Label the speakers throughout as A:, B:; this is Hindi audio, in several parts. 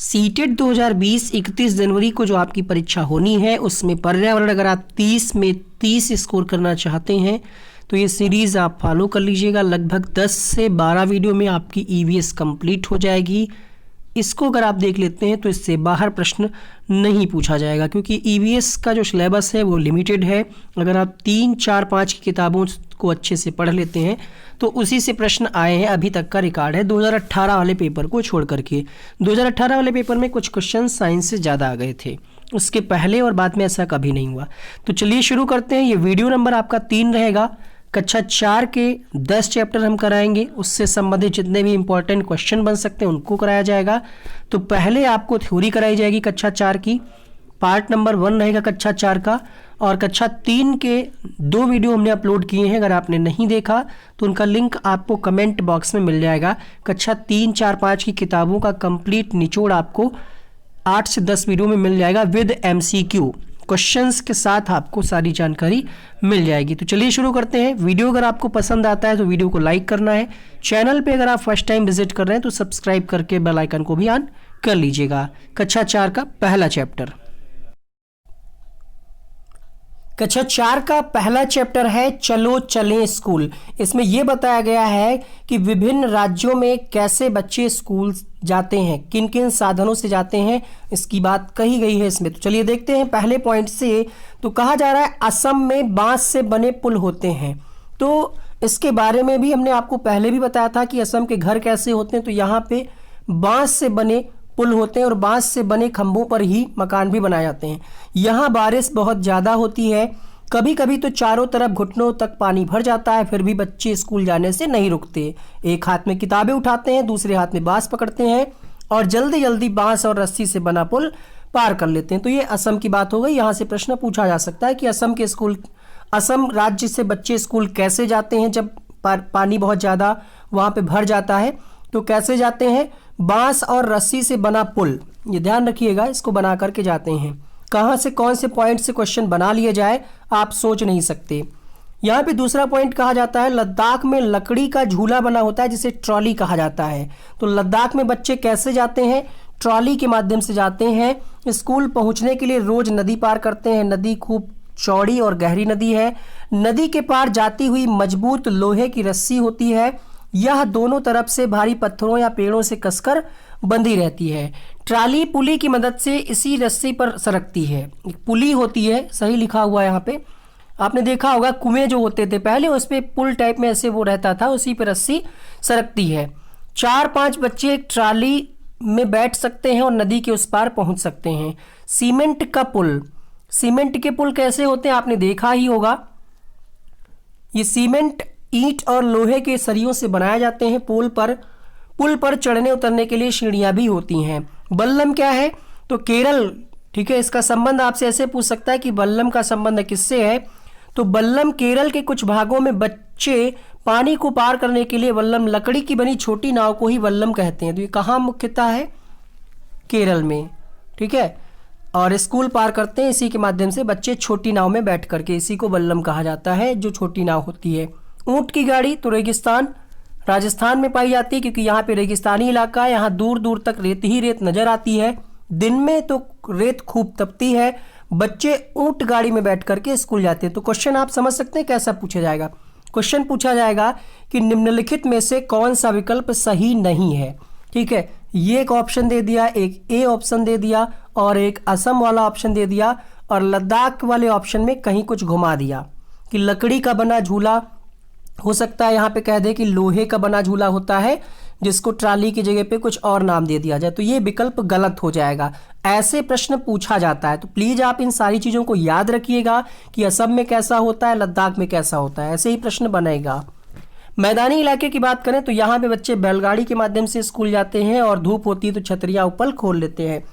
A: सीटेट 2020 31 जनवरी को जो आपकी परीक्षा होनी है उसमें पर्यावरण अगर आप 30 में 30 स्कोर करना चाहते हैं तो ये सीरीज़ आप फॉलो कर लीजिएगा। लगभग 10 से 12 वीडियो में आपकी ईवीएस कंप्लीट हो जाएगी। इसको अगर आप देख लेते हैं तो इससे बाहर प्रश्न नहीं पूछा जाएगा, क्योंकि ईवीएस का जो सिलेबस है वो लिमिटेड है। अगर आप 3, 4, 5 की किताबों को अच्छे से पढ़ लेते हैं तो उसी से प्रश्न आए हैं। अभी तक का रिकॉर्ड है 2018 वाले पेपर को छोड़ करके। 2018 वाले पेपर में कुछ क्वेश्चन साइंस से ज़्यादा आ गए थे, उसके पहले और बाद में ऐसा कभी नहीं हुआ। तो चलिए शुरू करते हैं। ये वीडियो नंबर आपका 3 रहेगा। कक्षा 4 के 10 चैप्टर हम कराएंगे, उससे संबंधित जितने भी इंपॉर्टेंट क्वेश्चन बन सकते हैं उनको कराया जाएगा। तो पहले आपको थ्योरी कराई जाएगी कक्षा 4 की, पार्ट नंबर 1 रहेगा कक्षा 4 का। और कक्षा 3 के 2 वीडियो हमने अपलोड किए हैं, अगर आपने नहीं देखा तो उनका लिंक आपको कमेंट बॉक्स में मिल जाएगा। कक्षा 3, 4, 5 की किताबों का कंप्लीट निचोड़ आपको 8 से 10 वीडियो में मिल जाएगा विद MCQ क्वेश्चंस के साथ आपको सारी जानकारी मिल जाएगी। तो चलिए शुरू करते हैं। वीडियो अगर आपको पसंद आता है तो वीडियो को लाइक करना है। चैनल पे अगर आप फर्स्ट टाइम विजिट कर रहे हैं तो सब्सक्राइब करके बेल आइकन को भी ऑन कर लीजिएगा। कक्षा 4 का पहला चैप्टर, कक्षा 4 का पहला चैप्टर है चलो चलें स्कूल। इसमें यह बताया गया है कि विभिन्न राज्यों में कैसे बच्चे स्कूल जाते हैं, किन किन साधनों से जाते हैं, इसकी बात कही गई है इसमें। तो चलिए देखते हैं पहले पॉइंट से। तो कहा जा रहा है असम में बांस से बने पुल होते हैं। तो इसके बारे में भी हमने आपको पहले भी बताया था कि असम के घर कैसे होते हैं। तो यहाँ पे बांस से बने पुल होते हैं और बांस से बने खंभों पर ही मकान भी बनाए जाते हैं। यहाँ बारिश बहुत ज़्यादा होती है, कभी कभी तो चारों तरफ घुटनों तक पानी भर जाता है, फिर भी बच्चे स्कूल जाने से नहीं रुकते। एक हाथ में किताबें उठाते हैं, दूसरे हाथ में बांस पकड़ते हैं और जल्दी जल्दी बांस और रस्सी से बना पुल पार कर लेते हैं। तो ये असम की बात हो गई। यहाँ से प्रश्न पूछा जा सकता है कि असम राज्य से बच्चे स्कूल कैसे जाते हैं जब पानी बहुत ज़्यादा वहाँ पे भर जाता है। तो कैसे जाते हैं? बांस और रस्सी से बना पुल, ये ध्यान रखिएगा, इसको बना करके जाते हैं। कहाँ से कौन से पॉइंट से क्वेश्चन बना लिया जाए आप सोच नहीं सकते। यहाँ पे दूसरा पॉइंट कहा जाता है लद्दाख में लकड़ी का झूला बना होता है जिसे ट्रॉली कहा जाता है। तो लद्दाख में बच्चे कैसे जाते हैं? ट्रॉली के माध्यम से जाते हैं। स्कूल पहुँचने के लिए रोज नदी पार करते हैं। नदी खूब चौड़ी और गहरी नदी है। नदी के पार जाती हुई मजबूत लोहे की रस्सी होती है, यह दोनों तरफ से भारी पत्थरों या पेड़ों से कसकर बंधी रहती है। ट्राली पुली की मदद से इसी रस्सी पर सरकती है। एक पुली होती है, सही लिखा हुआ है यहाँ पे। आपने देखा होगा कुएं जो होते थे पहले, उस पे पुल टाइप में ऐसे वो रहता था, उसी पे रस्सी सरकती है। 4-5 बच्चे एक ट्राली में बैठ सकते हैं और नदी के उस पार पहुंच सकते हैं। सीमेंट का पुल, सीमेंट के पुल कैसे होते हैं आपने देखा ही होगा। ये सीमेंट, ईंट और लोहे के सरियों से बनाए जाते हैं। पुल पर चढ़ने उतरने के लिए सीढ़ियां भी होती हैं। बल्लम क्या है? तो केरल, ठीक है, इसका संबंध आपसे ऐसे पूछ सकता है कि बल्लम का संबंध किससे है। तो बल्लम केरल के कुछ भागों में बच्चे पानी को पार करने के लिए बल्लम, लकड़ी की बनी छोटी नाव को ही बल्लम कहते हैं। तो ये कहाँ मुख्यतः है? केरल में, ठीक है। और स्कूल पार करते हैं इसी के माध्यम से बच्चे, छोटी नाव में बैठ करके, इसी को बल्लम कहा जाता है जो छोटी नाव होती है। ऊंट की गाड़ी तो रेगिस्तान, राजस्थान में पाई जाती है, क्योंकि यहाँ पे रेगिस्तानी इलाका है, यहाँ दूर दूर तक रेत ही रेत नजर आती है। दिन में तो रेत खूब तपती है। बच्चे ऊंट गाड़ी में बैठ करके स्कूल जाते हैं। तो क्वेश्चन आप समझ सकते हैं कैसा पूछा जाएगा। क्वेश्चन पूछा जाएगा कि निम्नलिखित में से कौन सा विकल्प सही नहीं है, ठीक है। ये एक ऑप्शन दे दिया, एक ए ऑप्शन दे दिया और एक असम वाला ऑप्शन दे दिया, और लद्दाख वाले ऑप्शन में कहीं कुछ घुमा दिया कि लकड़ी का बना झूला हो सकता है, यहाँ पे कह दे कि लोहे का बना झूला होता है जिसको ट्राली की जगह पे कुछ और नाम दे दिया जाए। तो ये विकल्प गलत हो जाएगा। ऐसे प्रश्न पूछा जाता है। तो प्लीज आप इन सारी चीजों को याद रखिएगा कि असम में कैसा होता है, लद्दाख में कैसा होता है, ऐसे ही प्रश्न बनेगा। मैदानी इलाके की बात करें तो यहाँ पे बच्चे बैलगाड़ी के माध्यम से स्कूल जाते हैं और धूप होती है तो छतरियाँ ऊपर खोल लेते हैं।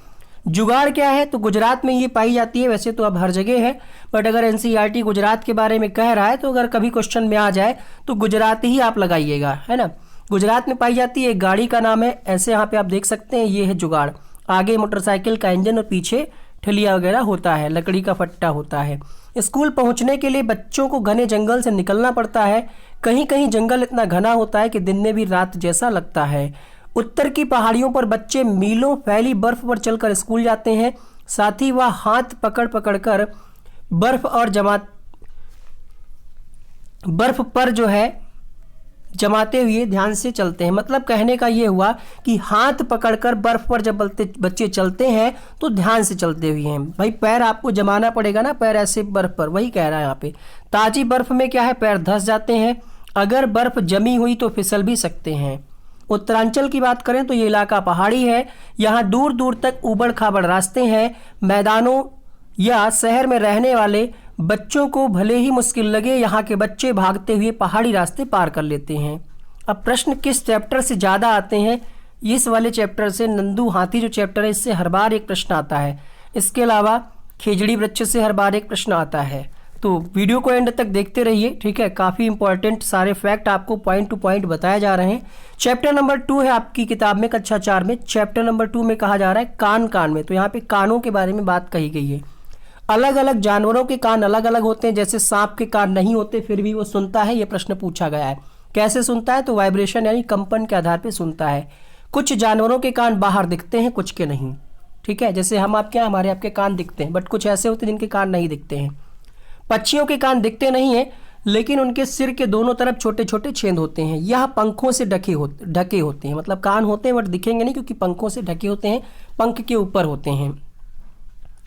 A: जुगाड़ क्या है? तो गुजरात में ये पाई जाती है, वैसे तो अब हर जगह है, बट अगर एनसीईआरटी गुजरात के बारे में कह रहा है तो अगर कभी क्वेश्चन में आ जाए तो गुजरात ही आप लगाइएगा, है ना। गुजरात में पाई जाती है, एक गाड़ी का नाम है, ऐसे यहाँ पे आप देख सकते हैं, ये है जुगाड़। आगे मोटरसाइकिल का इंजन और पीछे ठलिया वगैरह होता है, लकड़ी का फट्टा होता है। स्कूल पहुंचने के लिए बच्चों को घने जंगल से निकलना पड़ता है। कहीं कहीं जंगल इतना घना होता है कि दिन में भी रात जैसा लगता है। उत्तर की पहाड़ियों पर बच्चे मीलों फैली बर्फ पर चलकर स्कूल जाते हैं, साथ ही वह हाथ पकड़ पकड़ कर बर्फ पर जो है जमाते हुए ध्यान से चलते हैं। मतलब कहने का ये हुआ कि हाथ पकड़कर बर्फ पर जब बच्चे चलते हैं तो ध्यान से चलते हुए हैं। भाई पैर आपको जमाना पड़ेगा ना, पैर ऐसे बर्फ पर, वही कह रहा है यहाँ पे। ताजी बर्फ में क्या है, पैर धंस जाते हैं, अगर बर्फ जमी हुई तो फिसल भी सकते हैं। उत्तरांचल की बात करें तो ये इलाका पहाड़ी है, यहाँ दूर दूर तक ऊबड़ खाबड़ रास्ते हैं। मैदानों या शहर में रहने वाले बच्चों को भले ही मुश्किल लगे, यहाँ के बच्चे भागते हुए पहाड़ी रास्ते पार कर लेते हैं। अब प्रश्न किस चैप्टर से ज़्यादा आते हैं, इस वाले चैप्टर से। नंदू हाथी जो चैप्टर है इससे हर बार एक प्रश्न आता है। इसके अलावा खेजड़ी वृक्ष से हर बार एक प्रश्न आता है। तो वीडियो को एंड तक देखते रहिए, ठीक है। काफ़ी इंपॉर्टेंट सारे फैक्ट आपको पॉइंट टू पॉइंट बताए जा रहे हैं। चैप्टर नंबर 2 है आपकी किताब में, कक्षा 4 में। चैप्टर नंबर 2 में कहा जा रहा है कान में, तो यहाँ पे कानों के बारे में बात कही गई है। अलग अलग जानवरों के कान अलग अलग होते हैं, जैसे सांप के कान नहीं होते फिर भी वो सुनता है, ये प्रश्न पूछा गया है। कैसे सुनता है, तो वाइब्रेशन यानी कंपन के आधार पर सुनता है। कुछ जानवरों के कान बाहर दिखते हैं, कुछ के नहीं, ठीक है। जैसे हम आपके हमारे आपके कान दिखते हैं, बट कुछ ऐसे होते हैं जिनके कान नहीं दिखते हैं। पक्षियों के कान दिखते नहीं हैं, लेकिन उनके सिर के दोनों तरफ छोटे छोटे छेद होते हैं। यह पंखों से ढके होते हैं, मतलब कान होते हैं बट दिखेंगे नहीं क्योंकि पंखों से ढके होते हैं, पंख के ऊपर होते हैं।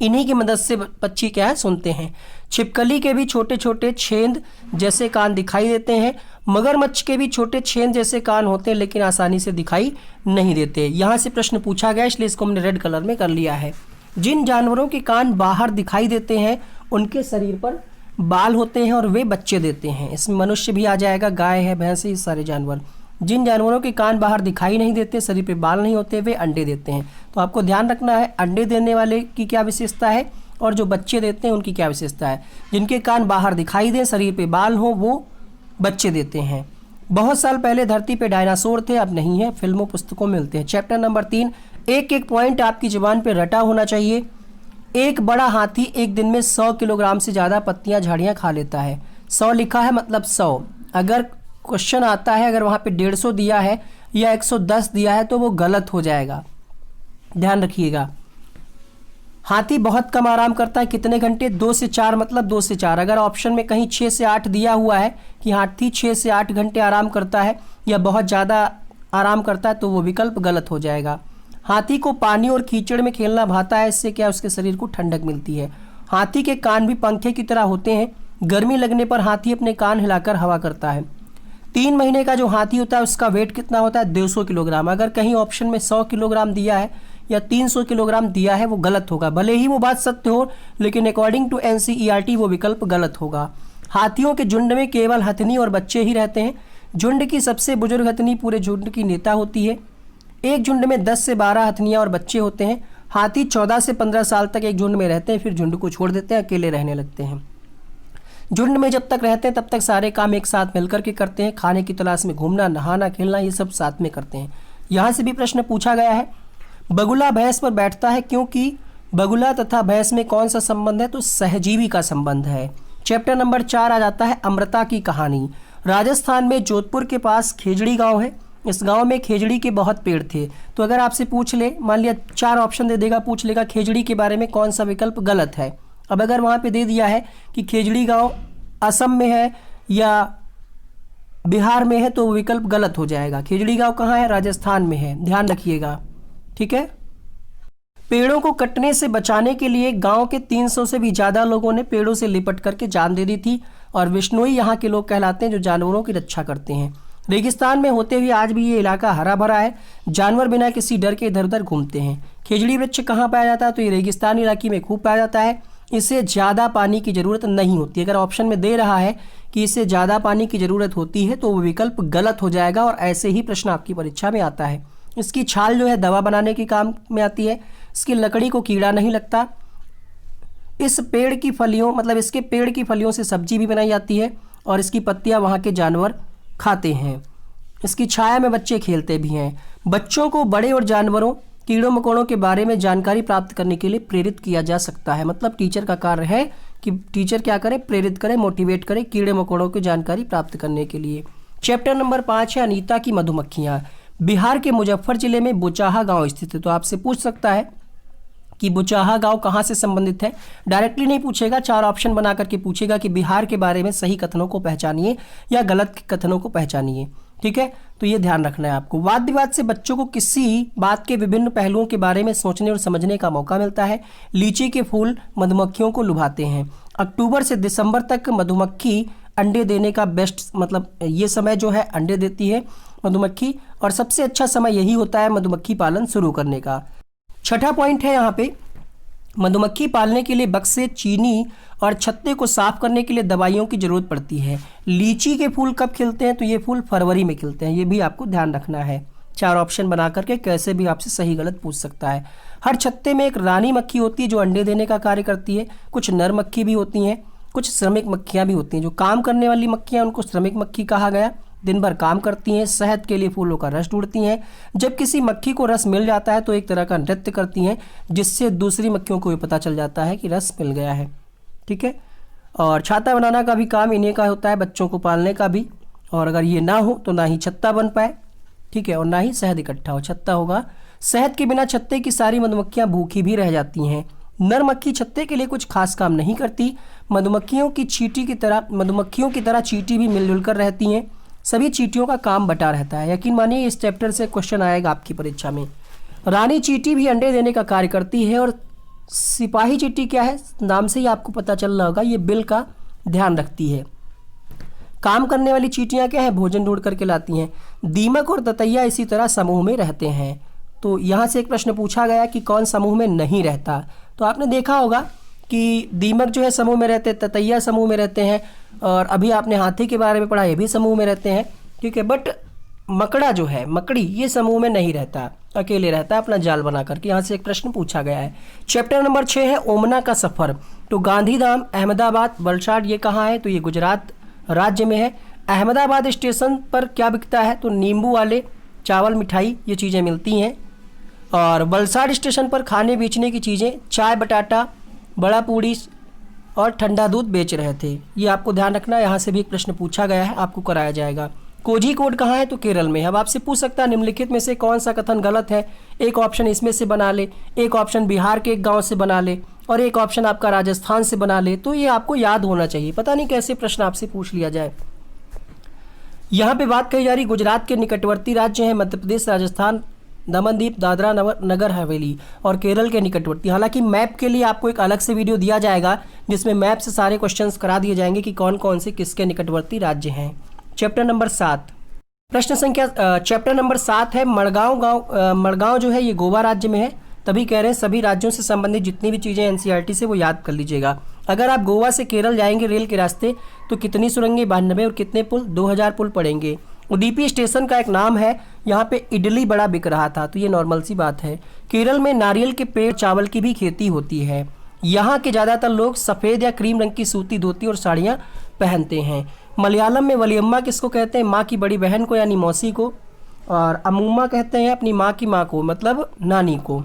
A: इन्हीं की मदद से पक्षी क्या है, सुनते हैं। छिपकली के भी छोटे छोटे छेद जैसे कान दिखाई देते हैं। मगरमच्छ के भी छोटे छेद जैसे कान होते हैं, लेकिन आसानी से दिखाई नहीं देते। यहाँ से प्रश्न पूछा गया, इसलिए इसको हमने रेड कलर में कर लिया है। जिन जानवरों के कान बाहर दिखाई देते हैं उनके शरीर पर बाल होते हैं और वे बच्चे देते हैं। इसमें मनुष्य भी आ जाएगा, गाय है, भैंस है, ये सारे जानवर। जिन जानवरों के कान बाहर दिखाई नहीं देते, शरीर पे बाल नहीं होते, वे अंडे देते हैं। तो आपको ध्यान रखना है अंडे देने वाले की क्या विशेषता है और जो बच्चे देते हैं उनकी क्या विशेषता है। जिनके कान बाहर दिखाई दें, शरीर पे बाल हो, वो बच्चे देते हैं। बहुत साल पहले धरती पे डायनासोर थे, अब नहीं है, फिल्मों पुस्तकों में मिलते हैं। चैप्टर नंबर 3, एक एक पॉइंट आपकी जुबान पे रटा होना चाहिए। एक बड़ा हाथी एक दिन में 100 किलोग्राम से ज़्यादा पत्तियां झाड़ियां खा लेता है। 100 लिखा है मतलब 100। अगर क्वेश्चन आता है अगर वहाँ पे 150 दिया है या 110 दिया है तो वो गलत हो जाएगा, ध्यान रखिएगा। हाथी बहुत कम आराम करता है, कितने घंटे, 2 से 4, मतलब 2 से 4। अगर ऑप्शन में कहीं 6 से 8 दिया हुआ है कि हाथी 6 से 8 घंटे आराम करता है या बहुत ज़्यादा आराम करता है तो वो विकल्प गलत हो जाएगा। हाथी को पानी और कीचड़ में खेलना भाता है, इससे क्या उसके शरीर को ठंडक मिलती है। हाथी के कान भी पंखे की तरह होते हैं, गर्मी लगने पर हाथी अपने कान हिलाकर हवा करता है। 3 महीने का जो हाथी होता है उसका वेट कितना होता है, 200 किलोग्राम। अगर कहीं ऑप्शन में 100 किलोग्राम दिया है या 300 किलोग्राम दिया है वो गलत होगा, भले ही वो बात सत्य हो, लेकिन अकॉर्डिंग टू NCERT वो विकल्प गलत होगा। हाथियों के झुंड में केवल हथनी और बच्चे ही रहते हैं। झुंड की सबसे बुजुर्ग हथनी पूरे झुंड की नेता होती है। एक झुंड में 10 से 12 हथनियाँ और बच्चे होते हैं। हाथी 14 से 15 साल तक एक झुंड में रहते हैं, फिर झुंड को छोड़ देते हैं, अकेले रहने लगते हैं। झुंड में जब तक रहते हैं तब तक सारे काम एक साथ मिलकर के करते हैं। खाने की तलाश में घूमना, नहाना, खेलना, ये सब साथ में करते हैं। यहाँ से भी प्रश्न पूछा गया है, बगुला भैंस पर बैठता है क्योंकि बगुला तथा भैंस में कौन सा संबंध है, तो सहजीवी का संबंध है। चैप्टर नंबर 4 आ जाता है अमृता की कहानी। राजस्थान में जोधपुर के पास खेजड़ी गाँव है। इस गांव में खेजड़ी के बहुत पेड़ थे। तो अगर आपसे पूछ ले, मान लिया 4 ऑप्शन दे देगा, पूछ लेगा खेजड़ी के बारे में कौन सा विकल्प गलत है। अब अगर वहाँ पे दे दिया है कि खेजड़ी गांव असम में है या बिहार में है तो विकल्प गलत हो जाएगा। खेजड़ी गांव कहाँ है, राजस्थान में है, ध्यान रखिएगा, ठीक है। पेड़ों को कटने से बचाने के लिए गांव के 300 से भी ज़्यादा लोगों ने पेड़ों से लिपट करके जान दे दी थी। और विश्नोई यहाँ के लोग कहलाते हैं जो जानवरों की रक्षा करते हैं। रेगिस्तान में होते हुए आज भी ये इलाका हरा भरा है। जानवर बिना किसी डर के इधर उधर घूमते हैं। खेजड़ी वृक्ष कहाँ पाया जाता है, तो ये रेगिस्तान इलाके में खूब पाया जाता है। इसे ज़्यादा पानी की ज़रूरत नहीं होती। अगर ऑप्शन में दे रहा है कि इसे ज़्यादा पानी की ज़रूरत होती है तो वो विकल्प गलत हो जाएगा, और ऐसे ही प्रश्न आपकी परीक्षा में आता है। इसकी छाल जो है दवा बनाने के काम में आती है। इसकी लकड़ी को कीड़ा नहीं लगता। इस पेड़ की फलियों, मतलब इसके पेड़ की फलियों से सब्जी भी बनाई जाती है, और इसकी पत्तियाँ वहाँ के जानवर खाते हैं। इसकी छाया में बच्चे खेलते भी हैं। बच्चों को बड़े और जानवरों, कीड़ों मकोड़ों के बारे में जानकारी प्राप्त करने के लिए प्रेरित किया जा सकता है। मतलब टीचर का कार्य है कि टीचर क्या करे, प्रेरित करे, मोटिवेट करे कीड़े मकोड़ों की जानकारी प्राप्त करने के लिए। चैप्टर नंबर 5 है अनीता की मधुमक्खियाँ। बिहार के मुजफ्फर जिले में बुचाहा गांव स्थित है। तो आपसे पूछ सकता है कि बुचाहा गांव कहाँ से संबंधित है। डायरेक्टली नहीं पूछेगा, 4 ऑप्शन बना करके पूछेगा कि बिहार के बारे में सही कथनों को पहचानिए या गलत कथनों को पहचानिए। ठीक है, तो ये ध्यान रखना है आपको। वाद विवाद से बच्चों को किसी बात के विभिन्न पहलुओं के बारे में सोचने और समझने का मौका मिलता है। लीची के फूल मधुमक्खियों को लुभाते हैं। अक्टूबर से दिसंबर तक मधुमक्खी अंडे देने का बेस्ट, मतलब ये समय जो है अंडे देती है मधुमक्खी, और सबसे अच्छा समय यही होता है मधुमक्खी पालन शुरू करने का। छठा पॉइंट है यहाँ पे, मधुमक्खी पालने के लिए बक्से, चीनी और छत्ते को साफ करने के लिए दवाइयों की जरूरत पड़ती है। लीची के फूल कब खिलते हैं, तो ये फूल फरवरी में खिलते हैं। ये भी आपको ध्यान रखना है। 4 ऑप्शन बना करके कैसे भी आपसे सही गलत पूछ सकता है। हर छत्ते में एक रानी मक्खी होती है जो अंडे देने का कार्य करती है। कुछ नर मक्खी भी होती हैं, कुछ श्रमिक मक्खियाँ भी होती हैं। जो काम करने वाली मक्खियाँ उनको श्रमिक मक्खी कहा गया। दिन भर काम करती हैं, शहद के लिए फूलों का रस ढूंढती हैं। जब किसी मक्खी को रस मिल जाता है तो एक तरह का नृत्य करती हैं, जिससे दूसरी मक्खियों को भी पता चल जाता है कि रस मिल गया है। ठीक है, और छाता बनाना का भी काम इन्हीं का होता है, बच्चों को पालने का भी। और अगर ये ना हो तो ना ही छत्ता बन पाए, ठीक है, और ना ही शहद इकट्ठा हो। छत्ता होगा। शहद के बिना छत्ते की सारी मधुमक्खियाँ भूखी भी रह जाती हैं। नर मक्खी छत्ते के लिए कुछ खास काम नहीं करती। मधुमक्खियों की तरह चींटी भी मिलजुल कर रहती हैं। सभी चींटियों का काम बटा रहता है। यकीन मानिए इस चैप्टर से क्वेश्चन आएगा आपकी परीक्षा में। रानी चींटी भी अंडे देने का कार्य करती है। और सिपाही चींटी क्या है, नाम से ही आपको पता चल रहा होगा, ये बिल का ध्यान रखती है। काम करने वाली चींटियां क्या है, भोजन ढूंढ करके लाती हैं। दीमक और ततैया इसी तरह समूह में रहते हैं। तो यहाँ से एक प्रश्न पूछा गया कि कौन समूह में नहीं रहता। तो आपने देखा होगा कि दीमक जो है समूह में रहते हैं, ततैया समूह में रहते हैं, और अभी आपने हाथी के बारे में पढ़ा, ये भी समूह में रहते हैं। ठीक है, बट मकड़ा जो है, मकड़ी, ये समूह में नहीं रहता, अकेले रहता है अपना जाल बना करके। यहाँ से एक प्रश्न पूछा गया है। चैप्टर नंबर 6 है ओमना का सफ़र। तो गांधीधाम, अहमदाबाद, वलसाड ये कहाँ है, तो ये गुजरात राज्य में है। अहमदाबाद स्टेशन पर क्या बिकता है, तो नींबू वाले चावल, मिठाई, ये चीज़ें मिलती हैं। और वलसाड स्टेशन पर खाने बेचने की चीज़ें, चाय, बटाटा, बड़ा पूड़ी और ठंडा दूध बेच रहे थे। ये आपको ध्यान रखना है। यहाँ से भी एक प्रश्न पूछा गया है, आपको कराया जाएगा। कोझीकोड कहाँ है, तो केरल में। अब आपसे पूछ सकता है निम्नलिखित में से कौन सा कथन गलत है। एक ऑप्शन इसमें से बना ले, एक ऑप्शन बिहार के एक गांव से बना ले, और एक ऑप्शन आपका राजस्थान से बना ले। तो ये आपको याद होना चाहिए, पता नहीं कैसे प्रश्न आपसे पूछ लिया जाए। यहाँ पे बात कही जा रही गुजरात के निकटवर्ती राज्य हैं मध्य प्रदेश, राजस्थान, दमनदीप, दादरा नगर हवेली, और केरल के निकटवर्ती। हालांकि मैप के लिए आपको एक अलग से वीडियो दिया जाएगा जिसमें मैप से सारे क्वेश्चंस करा दिए जाएंगे कि कौन कौन से किसके निकटवर्ती राज्य हैं। चैप्टर नंबर 7, प्रश्न संख्या चैप्टर नंबर 7 है मड़गांव जो है ये गोवा राज्य में है। तभी कह रहे हैं सभी राज्यों से संबंधित जितनी भी चीज़ें एनसीईआरटी से वो याद कर लीजिएगा। अगर आप गोवा से केरल जाएंगे रेल के रास्ते तो कितनी सुरंगें, 92, और कितने पुल, 2000 पुल पड़ेंगे। उडुपी स्टेशन का एक नाम है, यहाँ पे इडली बड़ा बिक रहा था, तो ये नॉर्मल सी बात है। केरल में नारियल के पेड़, चावल की भी खेती होती है। यहाँ के ज़्यादातर लोग सफ़ेद या क्रीम रंग की सूती धोती और साड़ियाँ पहनते हैं। मलयालम में वलियम्मा किसको कहते हैं, माँ की बड़ी बहन को यानी मौसी को, और अमूमा कहते हैं अपनी माँ की माँ को, मतलब नानी को।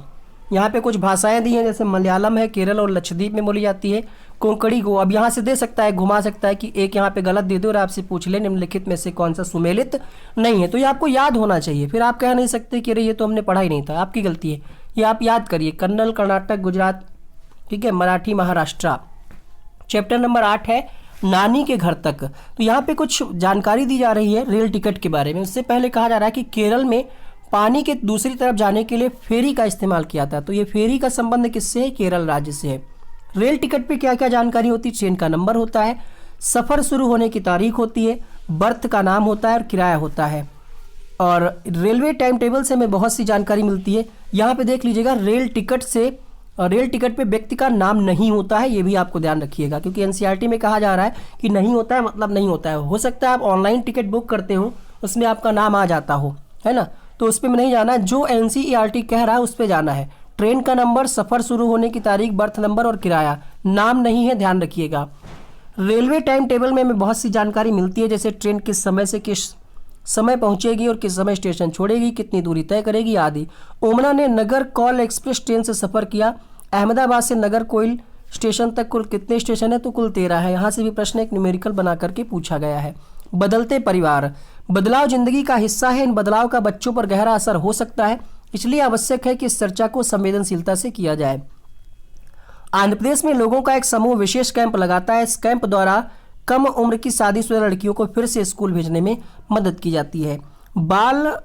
A: यहाँ पे कुछ भाषाएं दी हैं, जैसे मलयालम है, केरल और लक्षद्वीप में बोली जाती है। कोंकणी को अब यहाँ से दे सकता है, घुमा सकता है कि एक यहाँ पे गलत दे दो और आपसे पूछ ले निम्नलिखित में से कौन सा सुमेलित नहीं है। तो ये आपको याद होना चाहिए, फिर आप कह नहीं सकते कि अरे ये तो हमने पढ़ा ही नहीं था, आपकी गलती है। ये आप याद करिए, कन्नड़, कर्नाटक, गुजरात, ठीक है, मराठी, महाराष्ट्र। चैप्टर नंबर 8 है नानी के घर तक। तो यहाँ पे कुछ जानकारी दी जा रही है रेल टिकट के बारे में। उससे पहले कहा जा रहा है कि केरल में पानी के दूसरी तरफ जाने के लिए फेरी का इस्तेमाल किया था। तो ये फेरी का संबंध किससे है, केरल राज्य से है। रेल टिकट पे क्या क्या जानकारी होती है, ट्रेन का नंबर होता है, सफ़र शुरू होने की तारीख होती है, बर्थ का नाम होता है और किराया होता है। और रेलवे टाइम टेबल से हमें बहुत सी जानकारी मिलती है। यहाँ पे देख लीजिएगा, रेल टिकट पे व्यक्ति का नाम नहीं होता है, ये भी आपको ध्यान रखिएगा, क्योंकि एनसीईआरटी में कहा जा रहा है कि नहीं होता है मतलब नहीं होता है। हो सकता है आप ऑनलाइन टिकट बुक करते हो, उसमें आपका नाम आ जाता हो, है ना, तो उस पर नहीं जाना, जो एनसीईआरटी कह रहा है उस पर जाना है। ट्रेन का नंबर, सफ़र शुरू होने की तारीख, बर्थ नंबर और किराया, नाम नहीं है, ध्यान रखिएगा। रेलवे टाइम टेबल में हमें बहुत सी जानकारी मिलती है, जैसे ट्रेन किस समय से किस समय पहुंचेगी और किस समय स्टेशन छोड़ेगी, कितनी दूरी तय करेगी आदि। ओमना ने नगर कौल एक्सप्रेस ट्रेन से सफ़र किया। अहमदाबाद से नगर कोइल स्टेशन तक कुल कितने स्टेशन है, तो कुल 13 है। यहाँ से भी प्रश्न एक न्यूमेरिकल बना करके पूछा गया है। बदलते परिवार, बदलाव जिंदगी का हिस्सा है, इन बदलाव का बच्चों पर गहरा असर हो सकता है, इसलिए आवश्यक है कि इस चर्चा को संवेदनशीलता से किया जाए। आंध्र प्रदेश में लोगों का एक समूह विशेष कैंप लगाता है। इस कैंप द्वारा कम उम्र की शादीशुदा लड़कियों को फिर से स्कूल भेजने में मदद की जाती है। बाल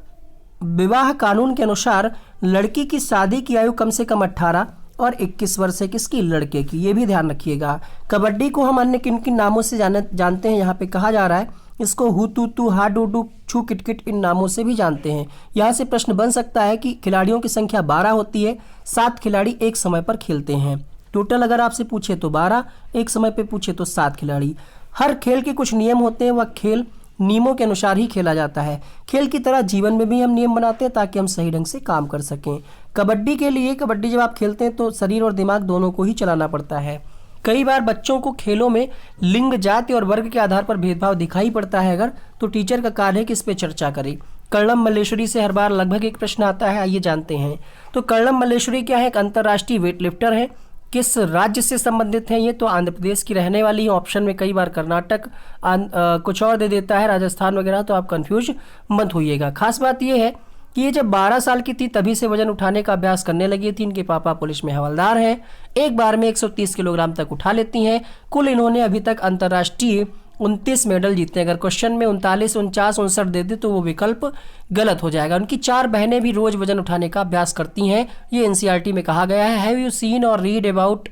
A: विवाह कानून के अनुसार लड़की की शादी की आयु कम से कम 18 और 21 वर्ष है, किसकी, लड़के की, ये भी ध्यान रखिएगा। कबड्डी को हम अन्य किन किन नामों से जानते हैं, यहाँ पे कहा जा रहा है इसको हु तू तू, हा डू डू, छू किट किट, इन नामों से भी जानते हैं। यहाँ से प्रश्न बन सकता है कि खिलाड़ियों की संख्या 12 होती है, 7 खिलाड़ी एक समय पर खेलते हैं। टोटल अगर आपसे पूछे तो 12, एक समय पे पूछे तो 7 खिलाड़ी। हर खेल के कुछ नियम होते हैं, वह खेल नियमों के अनुसार ही खेला जाता है। खेल की तरह जीवन में भी हम नियम बनाते हैं ताकि हम सही ढंग से काम कर सकें। कबड्डी के लिए, कबड्डी जब आप खेलते हैं तो शरीर और दिमाग दोनों को ही चलाना पड़ता है। कई बार बच्चों को खेलों में लिंग, जाति और वर्ग के आधार पर भेदभाव दिखाई पड़ता है अगर, तो टीचर का कार्य है कि इस पर चर्चा करें। कर्णम मल्लेश्वरी से हर बार लगभग एक प्रश्न आता है, आइए जानते हैं। तो कर्णम मल्लेश्वरी क्या है, एक अंतर्राष्ट्रीय वेट लिफ्टर है। किस राज्य से संबंधित है ये, तो आंध्र प्रदेश की रहने वाली है। ऑप्शन में कई बार कर्नाटक कुछ और दे देता है, राजस्थान वगैरह, तो आप कंफ्यूज मत होइएगा। खास बात ये है कि ये जब 12 साल की थी तभी से वजन उठाने का अभ्यास करने लगी थी। इनके पापा पुलिस में हवलदार हैं, एक बार में 130 किलोग्राम तक उठा लेती हैं। कुल इन्होंने अभी तक अंतर्राष्ट्रीय 29 मेडल जीते हैं। अगर क्वेश्चन में 39, 49, 59 दे दे तो वो विकल्प गलत हो जाएगा। उनकी 4 बहनें भी रोज वजन उठाने का अभ्यास करती हैं, ये एनसीईआरटी में कहा गया है। हैव यू सीन और read about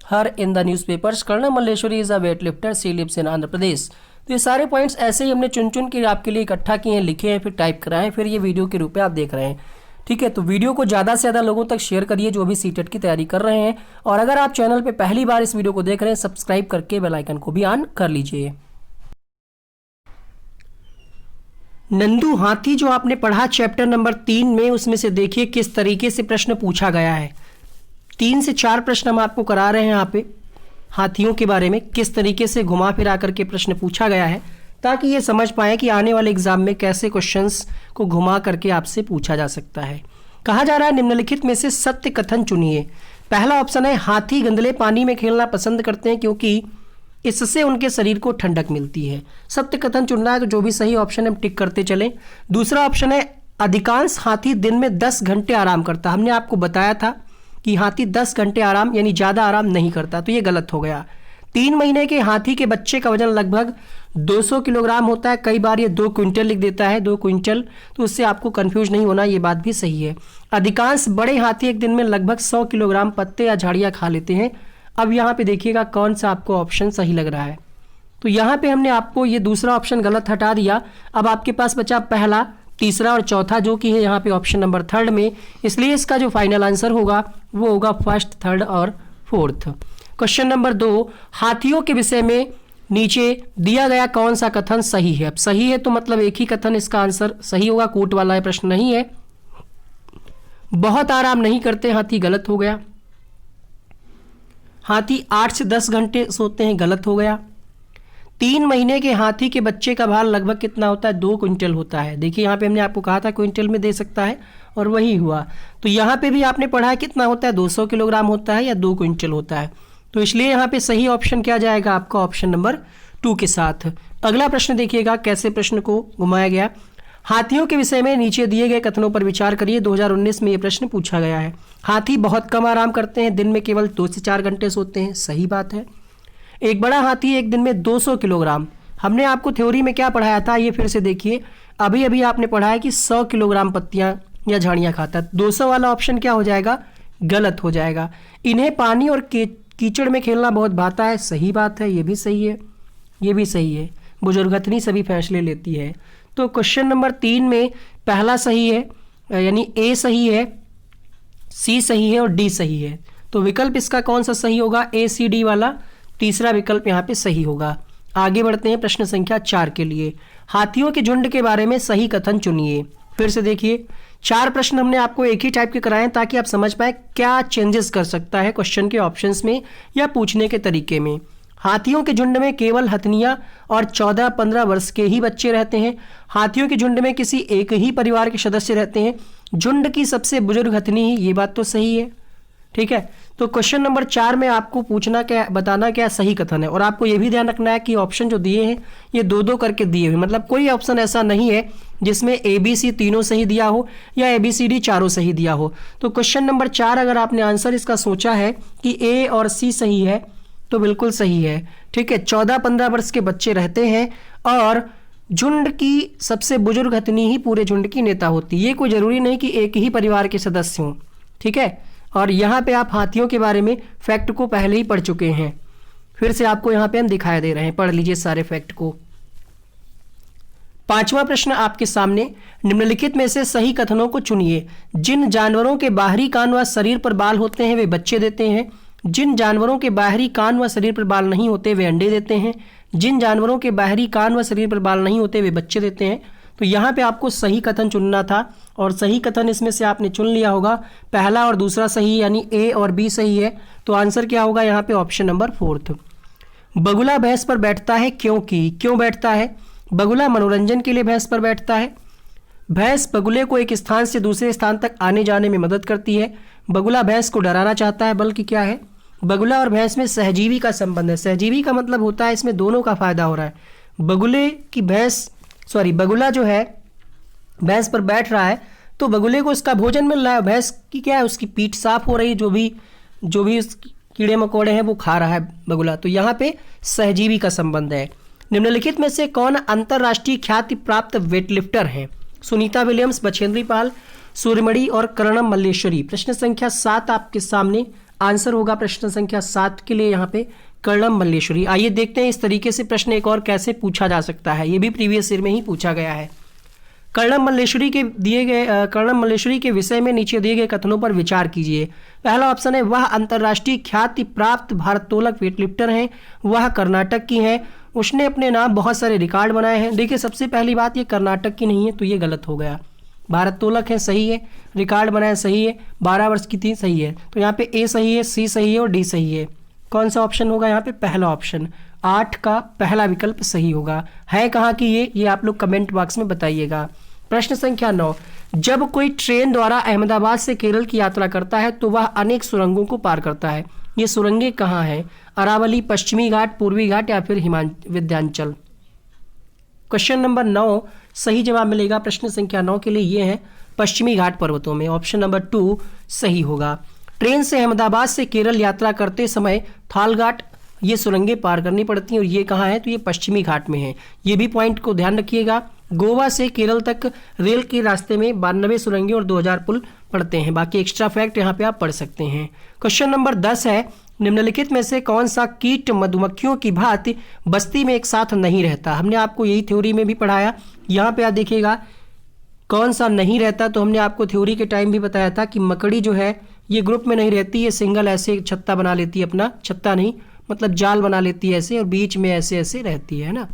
A: her in the newspapers? Karnam Malleswari is a weight lifter, she lives in Andhra Pradesh. तो ये सारे पॉइंट्स ऐसे ही हमने चुन चुन के आपके लिए इकट्ठा किए हैं, लिखे हैं, फिर टाइप कराएं, फिर ये वीडियो के रूप में आप देख रहे हैं। ठीक है, तो वीडियो को ज़्यादा से ज़्यादा लोगों तक शेयर करिए जो भी सीटेट की तैयारी कर रहे हैं। और अगर आप चैनल पे पहली बार इस वीडियो को देख रहे हैं, सब्सक्राइब करके बेल आइकन को भी ऑन कर लीजिए। नंदू हाथी जो आपने पढ़ा चैप्टर नंबर 3 में, उसमें से देखिए किस तरीके से प्रश्न पूछा गया है। 3 से 4 प्रश्न हम आपको करा रहे हैं यहाँ पे हाथियों के बारे में, किस तरीके से घुमा फिरा करके प्रश्न पूछा गया है, ताकि ये समझ पाए कि आने वाले एग्जाम में कैसे क्वेश्चंस को घुमा करके आपसे पूछा जा सकता है। कहा जा रहा है निम्नलिखित में से सत्य कथन चुनिए। पहला ऑप्शन है हाथी गंदले पानी में खेलना पसंद करते हैं क्योंकि इससे उनके शरीर को ठंडक मिलती है। सत्य कथन चुनना है तो जो भी सही ऑप्शन है हम टिक करते चलें। दूसरा ऑप्शन है अधिकांश हाथी दिन में 10 घंटे आराम करता। हमने आपको बताया था कि हाथी 10 घंटे आराम यानी ज़्यादा आराम नहीं करता, तो ये गलत हो गया। 3 महीने के हाथी के बच्चे का वजन लगभग 200 किलोग्राम होता है। कई बार ये 2 क्विंटल लिख देता है, 2 क्विंटल, तो उससे आपको कंफ्यूज नहीं होना, ये बात भी सही है। अधिकांश बड़े हाथी एक दिन में लगभग 100 किलोग्राम पत्ते या झाड़ियाँ खा लेते हैं। अब यहाँ पे देखिएगा कौन सा आपको ऑप्शन सही लग रहा है। तो यहाँ पे हमने आपको ये दूसरा ऑप्शन गलत हटा दिया। अब आपके पास बचा पहला, तीसरा और चौथा, जो कि है यहाँ पे ऑप्शन नंबर 3 में। इसलिए इसका जो फाइनल आंसर होगा वो होगा फर्स्ट, थर्ड और फोर्थ। क्वेश्चन नंबर 2, हाथियों के विषय में नीचे दिया गया कौन सा कथन सही है? अब सही है तो मतलब एक ही कथन इसका आंसर सही होगा, कूट वाला है प्रश्न नहीं है। बहुत आराम नहीं करते हाथी, गलत हो गया। हाथी 8 से 10 घंटे सोते हैं, गलत हो गया। 3 महीने के हाथी के बच्चे का भार लगभग कितना होता है? 2 क्विंटल होता है। देखिए यहाँ पे हमने आपको कहा था क्विंटल में दे सकता है और वही हुआ। तो यहाँ पे भी आपने पढ़ा है कितना होता है, 200 किलोग्राम होता है या 2 क्विंटल होता है। तो इसलिए यहाँ पे सही ऑप्शन क्या जाएगा आपका? ऑप्शन नंबर 2 के साथ। अगला प्रश्न देखिएगा कैसे प्रश्न को घुमाया गया। हाथियों के विषय में नीचे दिए गए कथनों पर विचार करिए। 2019 में ये प्रश्न पूछा गया है। हाथी बहुत कम आराम करते हैं, दिन में केवल 2 से 4 घंटे सोते हैं, सही बात है। एक बड़ा हाथी एक दिन में 200 किलोग्राम, हमने आपको थ्योरी में क्या पढ़ाया था ये फिर से देखिए। अभी अभी आपने पढ़ा है कि 100 किलोग्राम पत्तियां या झाड़ियां खाता है। 200 वाला ऑप्शन क्या हो जाएगा? गलत हो जाएगा। इन्हें पानी और कीचड़ में खेलना बहुत भाता है, सही बात है, ये भी सही है, ये भी सही है। बुजुर्गतनी सभी फैसले लेती है। तो क्वेश्चन नंबर 3 में पहला सही है, यानी ए सही है, सी सही है और डी सही है। तो विकल्प इसका कौन सा सही होगा? ए सी डी वाला तीसरा विकल्प यहाँ पे सही होगा। आगे बढ़ते हैं प्रश्न संख्या 4 के लिए। हाथियों के झुंड के बारे में सही कथन चुनिए। फिर से देखिए 4 प्रश्न हमने आपको एक ही टाइप के कराए ताकि आप समझ पाए क्या चेंजेस कर सकता है क्वेश्चन के ऑप्शंस में या पूछने के तरीके में। हाथियों के झुंड में केवल हथनियाँ और 14-15 वर्ष के ही बच्चे रहते हैं। हाथियों के झुंड में किसी एक ही परिवार के सदस्य रहते हैं। झुंड की सबसे बुजुर्ग हथनी ही, ये बात तो सही है, ठीक है। तो क्वेश्चन नंबर 4 में आपको पूछना क्या, बताना क्या सही कथन है। और आपको यह भी ध्यान रखना है कि ऑप्शन जो दिए हैं ये दो दो करके दिए हुए, मतलब कोई ऑप्शन ऐसा नहीं है जिसमें ए बी सी तीनों सही दिया हो या ए बी सी डी चारों सही दिया हो। तो क्वेश्चन नंबर 4 अगर आपने आंसर इसका सोचा है कि ए और सी सही है तो बिल्कुल सही है। ठीक है, 14-15 वर्ष के बच्चे रहते हैं और झुंड की सबसे बुजुर्ग हथनी ही पूरे झुंड की नेता होती है। ये कोई जरूरी नहीं कि एक ही परिवार के सदस्य हों। ठीक है, और यहाँ पे आप हाथियों के बारे में फैक्ट को पहले ही पढ़ चुके हैं, फिर से आपको यहाँ पे हम दिखाई दे रहे हैं, पढ़ लीजिए सारे फैक्ट को। 5वां प्रश्न आपके सामने, निम्नलिखित में से सही कथनों को चुनिए। जिन जानवरों के बाहरी कान व शरीर पर बाल होते हैं वे बच्चे देते हैं। जिन जानवरों के बाहरी कान व शरीर पर बाल नहीं होते वे अंडे देते हैं। जिन जानवरों के बाहरी कान व शरीर पर बाल नहीं होते वे बच्चे देते हैं। तो यहाँ पे आपको सही कथन चुनना था और सही कथन इसमें से आपने चुन लिया होगा। पहला और दूसरा सही, यानी ए और बी सही है। तो आंसर क्या होगा यहाँ पे? Option number 4। बगुला भैंस पर बैठता है क्योंकि, क्यों बैठता है? बगुला मनोरंजन के लिए भैंस पर बैठता है। भैंस बगुले को एक स्थान से दूसरे स्थान तक आने जाने में मदद करती है। बगुला भैंस को डराना चाहता है, बल्कि क्या है, बगुला और भैंस में सहजीवी का संबंध है। सहजीवी का मतलब होता है इसमें दोनों का फायदा हो रहा है। बगुला जो है भैंस पर बैठ रहा है तो बगुले को उसका भोजन मिल रहा है। भैंस की क्या है, उसकी पीठ साफ हो रही है, जो भी कीड़े मकोड़े हैं वो खा रहा है बगुला। तो यहाँ पे सहजीवी का संबंध है। निम्नलिखित में से कौन अंतरराष्ट्रीय ख्याति प्राप्त वेटलिफ्टर हैं? सुनीता विलियम्स, बछेंद्री पाल, सूर्यमणि और कर्णम मल्लेश्वरी। प्रश्न संख्या 7 आपके सामने आंसर होगा। प्रश्न संख्या 7 के लिए यहाँ पे कर्णम मल्लेश्वरी। आइए देखते हैं इस तरीके से प्रश्न एक और कैसे पूछा जा सकता है। ये भी प्रीवियस ईयर में ही पूछा गया है। कर्णम मल्लेश्वरी के विषय में नीचे दिए गए कथनों पर विचार कीजिए। पहला ऑप्शन है, वह अंतर्राष्ट्रीय ख्याति प्राप्त भारोत्तोलक वेटलिफ्टर हैं। वह कर्नाटक की हैं। उसने अपने नाम बहुत सारे रिकॉर्ड बनाए हैं। देखिए, सबसे पहली बात, ये कर्नाटक की नहीं है तो ये गलत हो गया। भारोत्तोलक है, सही है। रिकॉर्ड बनाया, सही है। 12 वर्ष की थी, सही है। तो यहाँ पे ए सही है, सी सही है और डी सही है। कौन सा ऑप्शन होगा यहाँ पे? पहला ऑप्शन, 8 का पहला विकल्प सही होगा। है कहाँ की ये आप लोग कमेंट बॉक्स में बताइएगा। प्रश्न संख्या 9, जब कोई ट्रेन द्वारा अहमदाबाद से केरल की यात्रा करता है तो वह अनेक सुरंगों को पार करता है। ये सुरंगें कहाँ हैं? अरावली, पश्चिमी घाट, पूर्वी घाट या फिर विंध्याचल। क्वेश्चन नंबर 9 सही जवाब मिलेगा प्रश्न संख्या 9 के लिए, ये है पश्चिमी घाट पर्वतों में। ऑप्शन नंबर 2 सही होगा। ट्रेन से अहमदाबाद से केरल यात्रा करते समय थालघाट ये सुरंगें पार करनी पड़ती हैं और ये कहाँ है? तो ये पश्चिमी घाट में है। ये भी पॉइंट को ध्यान रखिएगा। गोवा से केरल तक रेल के रास्ते में 92 सुरंगें और 2000 पुल पड़ते हैं। बाकी एक्स्ट्रा फैक्ट यहाँ पे आप पढ़ सकते हैं। क्वेश्चन नंबर 10 है, निम्नलिखित में से कौन सा कीट मधुमक्खियों की भांति बस्ती में एक साथ नहीं रहता? हमने आपको यही थ्योरी में भी पढ़ाया। यहाँ पे आप देखिएगा कौन सा नहीं रहता, तो हमने आपको थ्योरी के टाइम भी बताया था कि मकड़ी जो है ये ग्रुप में नहीं रहती, ये सिंगल ऐसे छत्ता बना लेती है, अपना छत्ता नहीं मतलब जाल बना लेती है ऐसे, और बीच में ऐसे ऐसे रहती है ना,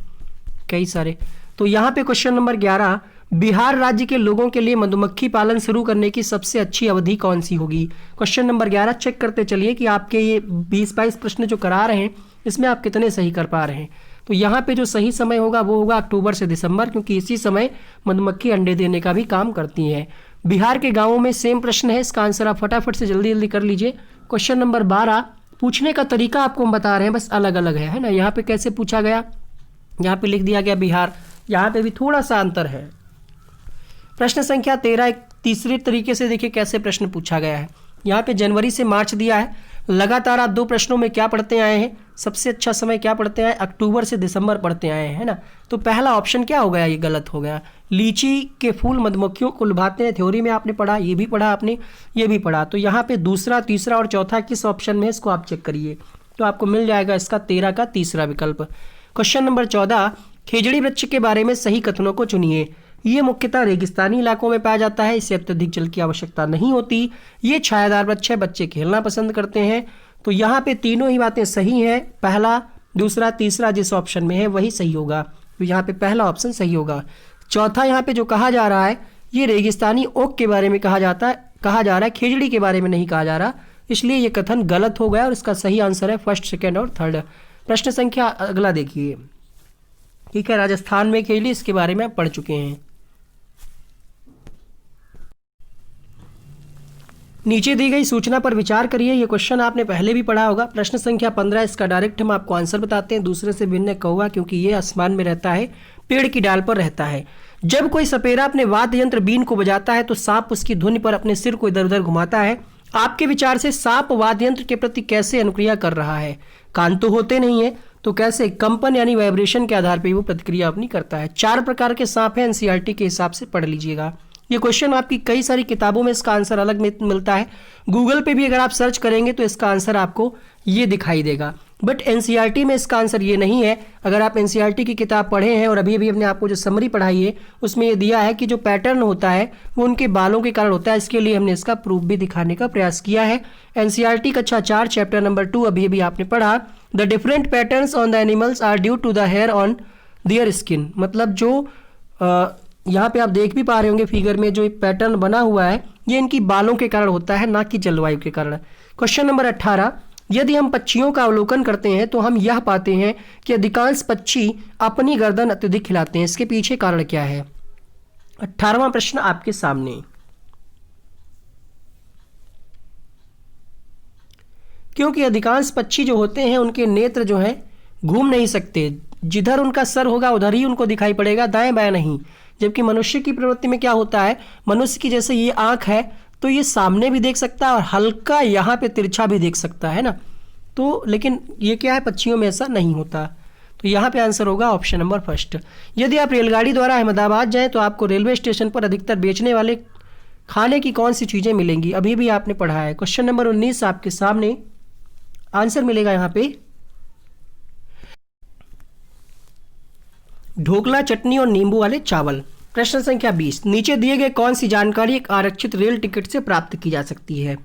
A: कई सारे। तो यहाँ पे क्वेश्चन नंबर 11, बिहार राज्य के लोगों के लिए मधुमक्खी पालन शुरू करने की सबसे अच्छी अवधि कौन सी होगी? क्वेश्चन नंबर 11 चेक करते चलिए कि आपके ये 20-22 प्रश्न जो करा रहे हैं इसमें आप कितने सही कर पा रहे हैं। तो यहाँ पे जो सही समय होगा वो होगा अक्टूबर से दिसंबर, क्योंकि इसी समय मधुमक्खी अंडे देने का भी काम करती है। बिहार के गाँवों में सेम प्रश्न है, इसका आंसर आप फटाफट से जल्दी जल्दी कर लीजिए। क्वेश्चन नंबर 12, पूछने का तरीका आपको हम बता रहे हैं, बस अलग अलग है ना। यहाँ पे कैसे पूछा गया, यहाँ पे लिख दिया गया बिहार, यहाँ पे भी थोड़ा सा अंतर है। प्रश्न संख्या 13 एक तीसरे तरीके से देखिए कैसे प्रश्न पूछा गया है। यहाँ पे जनवरी से मार्च दिया है। लगातार आप 2 प्रश्नों में क्या पढ़ते आए हैं? सबसे अच्छा समय क्या पढ़ते आए? अक्टूबर से दिसंबर पढ़ते आए हैं, है ना। तो पहला ऑप्शन क्या हो गया? ये गलत हो गया। लीची के फूल मधुमक्खियों को लुभाते हैं, थ्योरी में आपने पढ़ा, ये भी पढ़ा आपने, ये भी पढ़ा। तो यहाँ पे दूसरा, तीसरा और चौथा किस ऑप्शन में है इसको आप चेक करिए, तो आपको मिल जाएगा इसका 13 का तीसरा विकल्प। क्वेश्चन नंबर 14, खेजड़ी वृक्ष के बारे में सही कथनों को चुनिए। ये मुख्यतः रेगिस्तानी इलाकों में पाया जाता है, इसे अत्यधिक जल की आवश्यकता नहीं होती। ये छायादार वृक्ष है, बच्चे खेलना पसंद करते हैं। तो यहाँ पे तीनों ही बातें सही हैं। पहला, दूसरा, तीसरा जिस ऑप्शन में है वही सही होगा। तो यहाँ पे पहला ऑप्शन सही होगा। चौथा यहाँ पे जो कहा जा रहा है ये रेगिस्तानी ओक के बारे में कहा जा रहा है, खेजड़ी के बारे में नहीं कहा जा रहा, इसलिए ये कथन गलत हो गया और इसका सही आंसर है फर्स्ट, सेकेंड और थर्ड। प्रश्न संख्या अगला देखिए, ठीक है। राजस्थान में खेजड़ी, इसके बारे में आप पढ़ चुके हैं। नीचे दी गई सूचना पर विचार करिए। ये क्वेश्चन आपने पहले भी पढ़ा होगा। प्रश्न संख्या 15, इसका डायरेक्ट हम आपको आंसर बताते हैं। दूसरे से भिन्न कौवा, क्योंकि ये आसमान में रहता है, पेड़ की डाल पर रहता है। जब कोई सपेरा अपने वाद्य यंत्र बीन को बजाता है तो सांप उसकी धुन पर अपने सिर को इधर उधर घुमाता है। आपके विचार से सांप वाद्य यंत्र के प्रति कैसे अनुक्रिया कर रहा है? कान तो होते नहीं है, तो कैसे? कंपन यानी वाइब्रेशन के आधार पर वो प्रतिक्रिया अपनी करता है। 4 प्रकार के सांप है, एनसीईआरटी के हिसाब से पढ़ लीजिएगा। ये क्वेश्चन आपकी कई सारी किताबों में इसका आंसर अलग मिलता है। गूगल पे भी अगर आप सर्च करेंगे तो इसका आंसर आपको ये दिखाई देगा, बट एनसीईआरटी में इसका आंसर ये नहीं है। अगर आप एनसीईआरटी की किताब पढ़े हैं और अभी अभी हमने आपको जो समरी पढ़ाई है उसमें ये दिया है कि जो पैटर्न होता है वो उनके बालों के कारण होता है। इसके लिए हमने इसका प्रूफ भी दिखाने का प्रयास किया है। एनसीईआरटी कक्षा 4 चैप्टर नंबर 2 अभी अभी आपने पढ़ा। The different patterns on the animals are due to the hair on their skin. मतलब जो यहाँ पे आप देख भी पा रहे होंगे फिगर में जो एक पैटर्न बना हुआ है ये इनकी बालों के कारण होता है, ना कि जलवायु के कारण। क्वेश्चन नंबर 18, यदि हम पक्षियों का अवलोकन करते हैं तो हम यह पाते हैं कि अधिकांश पक्षी अपनी गर्दन अत्यधिक हिलाते हैं। इसके पीछे कारण क्या है? 18वां प्रश्न आपके सामने। क्योंकि अधिकांश पक्षी जो होते हैं उनके नेत्र जो हैं घूम नहीं सकते, जिधर उनका सर होगा उधर ही उनको दिखाई पड़ेगा, दाएं बाएं नहीं। जबकि मनुष्य की प्रवृत्ति में क्या होता है, मनुष्य की जैसे ये आंख है तो ये सामने भी देख सकता है और हल्का यहाँ पे तिरछा भी देख सकता है ना, तो लेकिन ये क्या है, पक्षियों में ऐसा नहीं होता। तो यहाँ पे आंसर होगा ऑप्शन नंबर फर्स्ट। यदि आप रेलगाड़ी द्वारा अहमदाबाद जाएं तो आपको रेलवे स्टेशन पर अधिकतर बेचने वाले खाने की कौन सी चीज़ें मिलेंगी? अभी भी आपने पढ़ा है। क्वेश्चन नंबर 19 आपके सामने आंसर मिलेगा यहाँ पे ढोकला, चटनी और नींबू वाले चावल। प्रश्न संख्या 20, नीचे दिए गए कौन सी जानकारी एक आरक्षित रेल टिकट से प्राप्त की जा सकती है?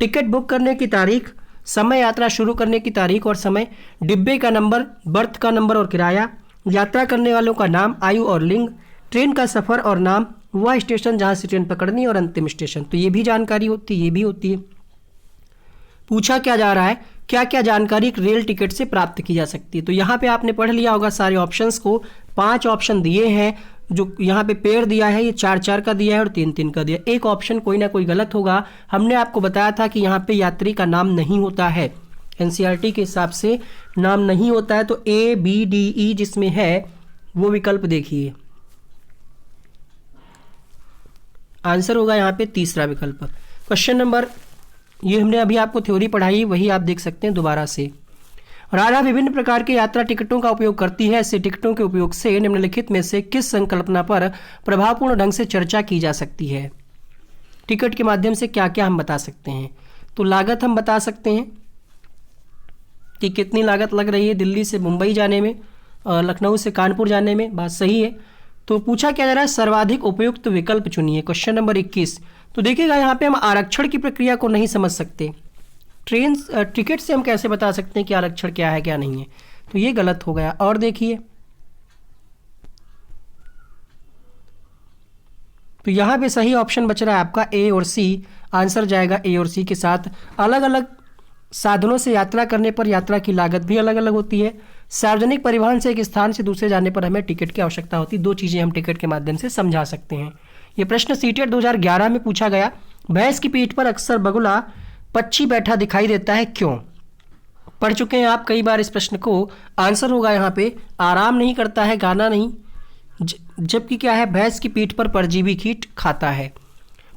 A: टिकट बुक करने की तारीख, समय, यात्रा शुरू करने की तारीख और समय, डिब्बे का नंबर, बर्थ का नंबर और किराया, यात्रा करने वालों का नाम, आयु और लिंग, ट्रेन का सफर और नाम, वह स्टेशन जहां से ट्रेन पकड़नी और अंतिम स्टेशन। तो ये भी जानकारी होती है, ये भी होती है। पूछा क्या जा रहा है, क्या क्या जानकारी एक रेल टिकट से प्राप्त की जा सकती है? तो यहाँ पे आपने पढ़ लिया होगा सारे ऑप्शंस को। 5 ऑप्शन दिए हैं, जो यहाँ पे पेयर दिया है ये 4-4 का दिया है और 3-3 का दिया। एक ऑप्शन कोई ना कोई गलत होगा। हमने आपको बताया था कि यहाँ पे यात्री का नाम नहीं होता है, एनसीईआरटी के हिसाब से नाम नहीं होता है। तो A, B, D, E जिसमें है वो विकल्प देखिए, आंसर होगा यहाँ पे तीसरा विकल्प। क्वेश्चन नंबर, ये हमने अभी आपको थ्योरी पढ़ाई, वही आप देख सकते हैं दोबारा से। राडा विभिन्न प्रकार के यात्रा टिकटों का उपयोग करती है। ऐसे टिकटों के उपयोग से निम्नलिखित में से किस संकल्पना पर प्रभावपूर्ण ढंग से चर्चा की जा सकती है? टिकट के माध्यम से क्या क्या हम बता सकते हैं? तो लागत हम बता सकते हैं कि कितनी लागत लग रही है दिल्ली से मुंबई जाने में और लखनऊ से कानपुर जाने में, बात सही है। तो पूछा क्या जा रहा है, सर्वाधिक उपयुक्त विकल्प चुनिए। क्वेश्चन नंबर 21, तो देखिएगा यहाँ पे हम आरक्षण की प्रक्रिया को नहीं समझ सकते। ट्रेन टिकट से हम कैसे बता सकते हैं कि आरक्षण क्या है क्या नहीं है? तो ये गलत हो गया। और देखिए, तो यहाँ पे सही ऑप्शन बच रहा है आपका A और C। आंसर जाएगा A और C के साथ। अलग अलग साधनों से यात्रा करने पर यात्रा की लागत भी अलग अलग होती है। सार्वजनिक परिवहन से एक स्थान से दूसरे जाने पर हमें टिकट की आवश्यकता होती है। 2 चीज़ें हम टिकट के माध्यम से समझा सकते हैं। ये प्रश्न सीटेट 2011 में पूछा गया। भैंस की पीठ पर अक्सर बगुला पक्षी बैठा दिखाई देता है, क्यों? पढ़ चुके हैं आप कई बार इस प्रश्न को। आंसर होगा यहाँ पे आराम नहीं करता है, गाना नहीं, जबकि क्या है, भैंस की पीठ पर परजीवी कीट खाता है।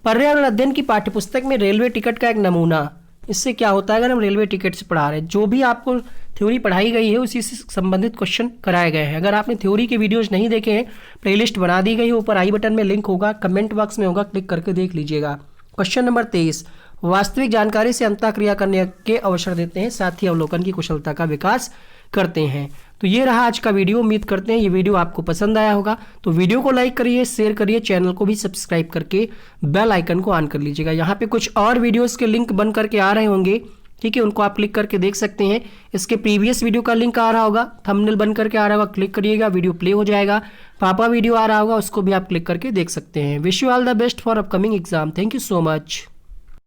A: पर्यावरण अध्ययन की पाठ्यपुस्तक में रेलवे टिकट का एक नमूना, इससे क्या होता है, अगर हम रेलवे टिकट से पढ़ा रहे हैं, जो भी आपको थ्योरी पढ़ाई गई है उसी से संबंधित क्वेश्चन कराए गए हैं। अगर आपने थ्योरी के वीडियोज नहीं देखे हैं, प्लेलिस्ट बना दी गई है, ऊपर आई बटन में लिंक होगा, कमेंट बॉक्स में होगा, क्लिक करके देख लीजिएगा। क्वेश्चन नंबर 23, वास्तविक जानकारी से अंतःक्रिया करने के अवसर देते हैं, साथ ही अवलोकन की कुशलता का विकास करते हैं। तो ये रहा आज का वीडियो। उम्मीद करते हैं ये वीडियो आपको पसंद आया होगा। तो वीडियो को लाइक करिए, शेयर करिए, चैनल को भी सब्सक्राइब करके बेल आइकन को ऑन कर लीजिएगा। यहाँ पे कुछ और वीडियोस के लिंक बन करके आ रहे होंगे, ठीक है, उनको आप क्लिक करके देख सकते हैं। इसके प्रीवियस वीडियो का लिंक आ रहा होगा, थंबनेल बन करके आ रहा होगा, क्लिक करिएगा, वीडियो प्ले हो जाएगा। पापा वीडियो आ रहा होगा, उसको भी आप क्लिक करके देख सकते हैं। Wish you all the best for upcoming exam. Thank you so much.